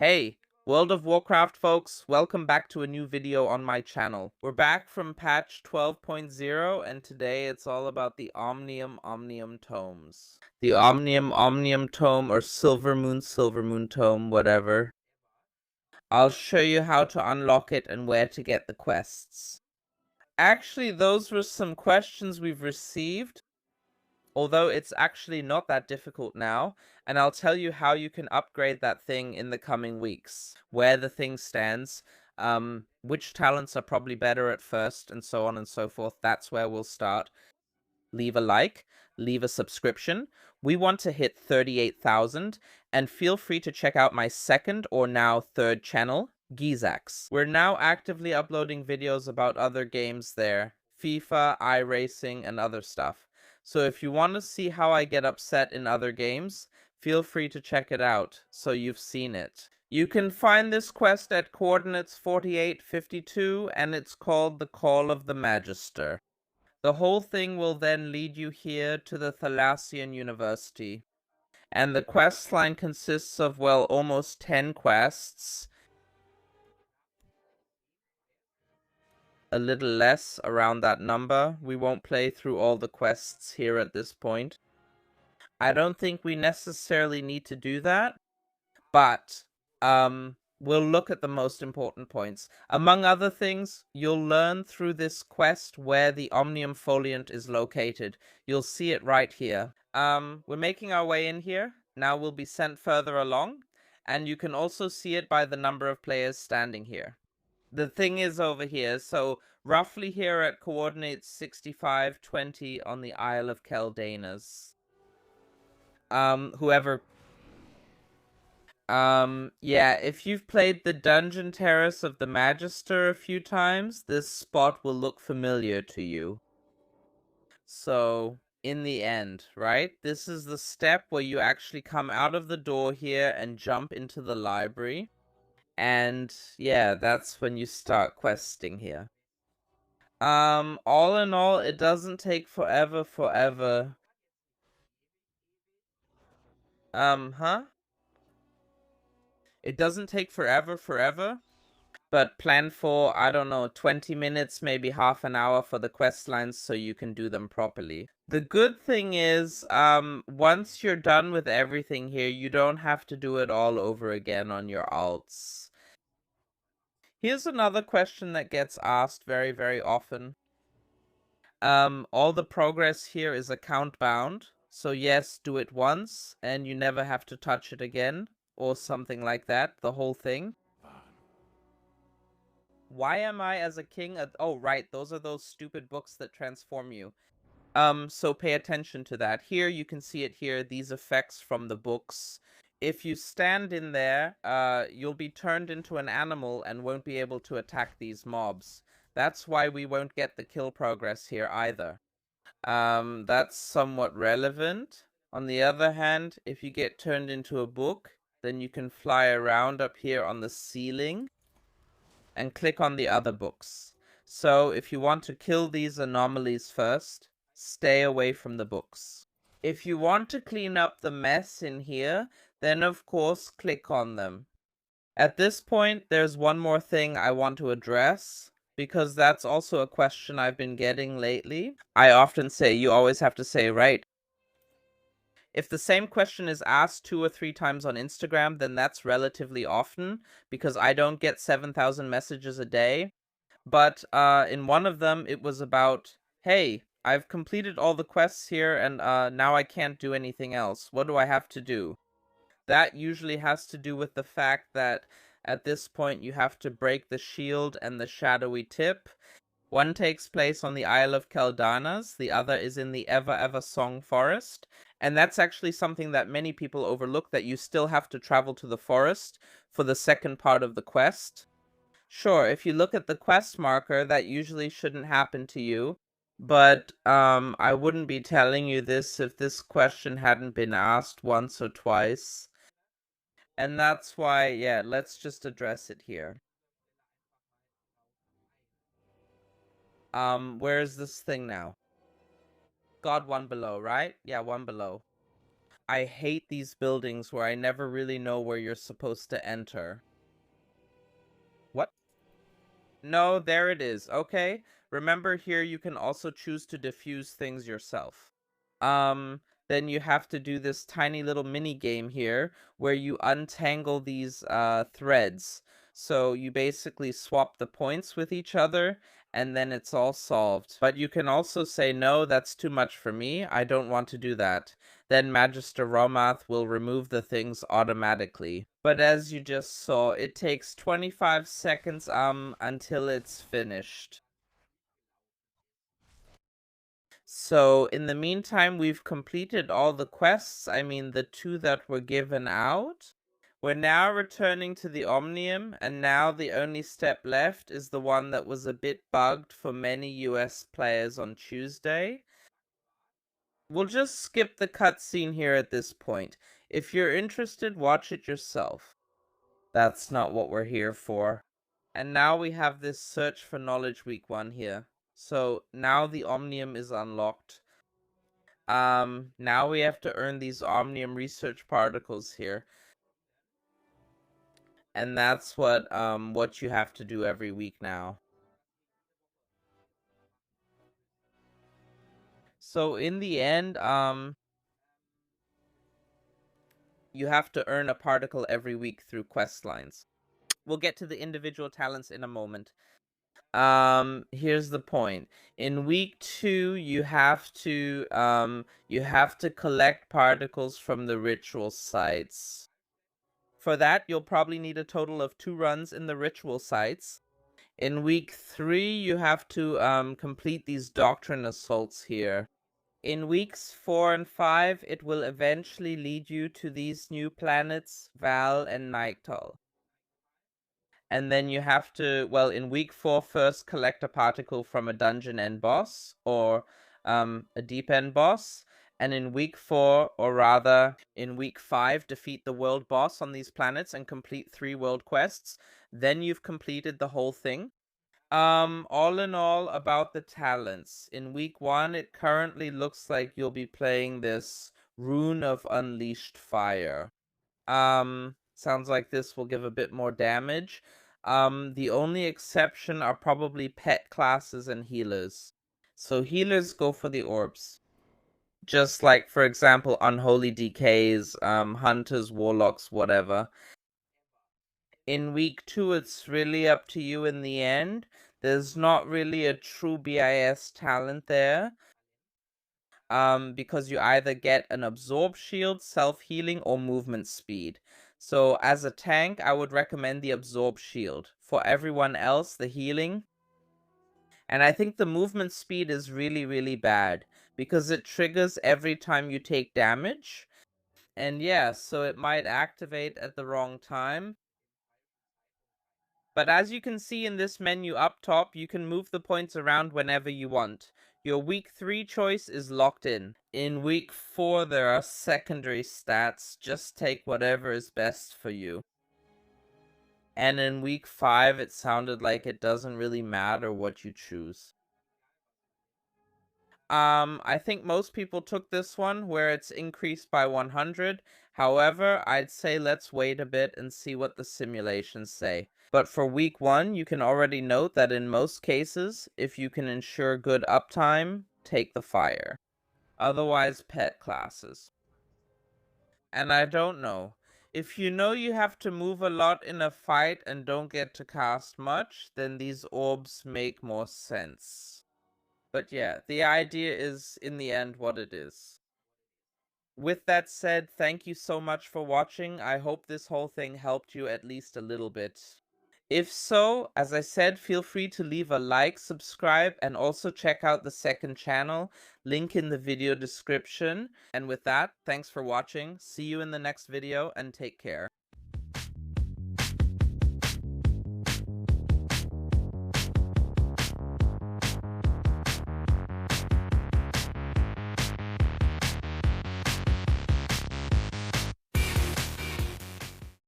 Hey, World of Warcraft folks, welcome back to a new video on my channel. We're back from patch 12.0 and today it's all about the Omnium tomes. The Omnium tome or Silver Moon tome, whatever. I'll show you how to unlock it and where to get the quests. Actually, those were some questions we've received, although it's actually not that difficult now, and I'll tell you how you can upgrade that thing in the coming weeks, where the thing stands, which talents are probably better at first, and so on and so forth. That's where we'll start. Leave a like, leave a subscription. We want to hit 38,000, and feel free to check out my second or now third channel, Gizax. We're now actively uploading videos about other games there, FIFA, iRacing, and other stuff. So if you want to see how I get upset in other games, feel free to check it out, so you've seen it. You can find this quest at coordinates 4852, and it's called the Call of the Magister. The whole thing will then lead you here to the Thalassian University. And the quest line consists of, well, almost 10 quests. A little less around that number. We won't play through all the quests here at this point. I don't think we necessarily need to do that, but we'll look at the most important points. Among other things, you'll learn through this quest where the Omnium Foliant is located. You'll see it right here. We're making our way in here. Now we'll be sent further along, and you can also see it by the number of players standing here. The thing is over here, so roughly here at coordinates 6520 on the Isle of Quel'Danas. Yeah, if you've played the Dungeon Terrace of the Magister a few times, this spot will look familiar to you. So, in the end, right? This is the step where you actually come out of the door here and jump into the library. And, yeah, that's when you start questing here. All in all, it doesn't take forever. Huh? It doesn't take forever, but plan for, I don't know, 20 minutes, maybe half an hour for the quest lines so you can do them properly. The good thing is, once you're done with everything here, you don't have to do it all over again on your alts. Here's another question that gets asked very often. All the progress here is account bound. So yes, do it once and you never have to touch it again, or something like that, the whole thing. Why am I as a king? Oh, right, those are those stupid books that transform you. So pay attention to that. Here, you can see it here, these effects from the books. If you stand in there, you'll be turned into an animal and won't be able to attack these mobs. That's why we won't get the kill progress here either. That's somewhat relevant. On the other hand, if you get turned into a book, then you can fly around up here on the ceiling and click on the other books. So if you want to kill these anomalies first, stay away from the books. If you want to clean up the mess in here, then of course click on them. At this point, there's one more thing I want to address, because that's also a question I've been getting lately. I often say, you always have to say, right, if the same question is asked 2 or 3 times on Instagram, then that's relatively often, because I don't get 7,000 messages a day. But in one of them, it was about, hey, I've completed all the quests here, and now I can't do anything else. What do I have to do? That usually has to do with the fact that at this point you have to break the shield and the shadowy tip. One takes place on the Isle of Quel'Danas, the other is in the Ever Song Forest, and that's actually something that many people overlook, that you still have to travel to the forest for the second part of the quest. Sure, if you look at the quest marker, that usually shouldn't happen to you, but I wouldn't be telling you this if this question hadn't been asked once or twice. And that's why, yeah, let's just address it here. Where is this thing now? God, one below, right? Yeah, one below. I hate these buildings where I never really know where you're supposed to enter. What? No, there it is. Okay. Remember here you can also choose to diffuse things yourself. Um, then you have to do this tiny little mini game here where you untangle these threads. So you basically swap the points with each other and then it's all solved. But you can also say, no, that's too much for me. I don't want to do that. Then Magister Romath will remove the things automatically. But as you just saw, it takes 25 seconds until it's finished. So in the meantime, we've completed all the quests. I mean, the 2 that were given out. We're now returning to the Omnium, and now the only step left is the one that was a bit bugged for many US players on Tuesday. We'll just skip the cutscene here at this point. If you're interested, watch it yourself. That's not what we're here for. And now we have this Search for Knowledge Week 1 here. So now the Omnium is unlocked. Now we have to earn these Omnium research particles here. And that's what you have to do every week now. So in the end, you have to earn a particle every week through quest lines. We'll get to the individual talents in a moment. Here's the point. In week 2, you have to collect particles from the ritual sites. For that, you'll probably need a total of 2 runs in the ritual sites. In week 3, you have to complete these doctrine assaults here. In weeks 4 and 5, it will eventually lead you to these new planets, Val and Nightall. And then you have to, well, in week 4, first collect a particle from a dungeon end boss, or a deep end boss. And in week 4, or rather, in week 5, defeat the world boss on these planets and complete 3 world quests. Then you've completed the whole thing. All in all, about the talents. In week 1, it currently looks like you'll be playing this Rune of Unleashed Fire. Sounds like this will give a bit more damage. The only exception are probably pet classes and healers. So healers go for the orbs. Just like, for example, Unholy Decays, Hunters, Warlocks, whatever. In week 2, it's really up to you in the end. There's not really a true BIS talent there. Because you either get an absorb shield, self-healing, or movement speed. So as a tank, I would recommend the absorb shield. For everyone else, the healing. And I think the movement speed is really, really bad, because it triggers every time you take damage. And yeah, so it might activate at the wrong time. But as you can see in this menu up top, you can move the points around whenever you want. Your week 3 choice is locked in. In week 4, there are secondary stats. Just take whatever is best for you. And in week 5, it sounded like it doesn't really matter what you choose. I think most people took this one where it's increased by 100. However, I'd say let's wait a bit and see what the simulations say. But for week 1, you can already note that in most cases, if you can ensure good uptime, take the fire. Otherwise, pet classes. And I don't know. If you know you have to move a lot in a fight and don't get to cast much, then these orbs make more sense. But yeah, the idea is, in the end, what it is. With that said, thank you so much for watching. I hope this whole thing helped you at least a little bit. If so, as I said, feel free to leave a like, subscribe, and also check out the second channel, link in the video description. And with that, thanks for watching, see you in the next video, and take care.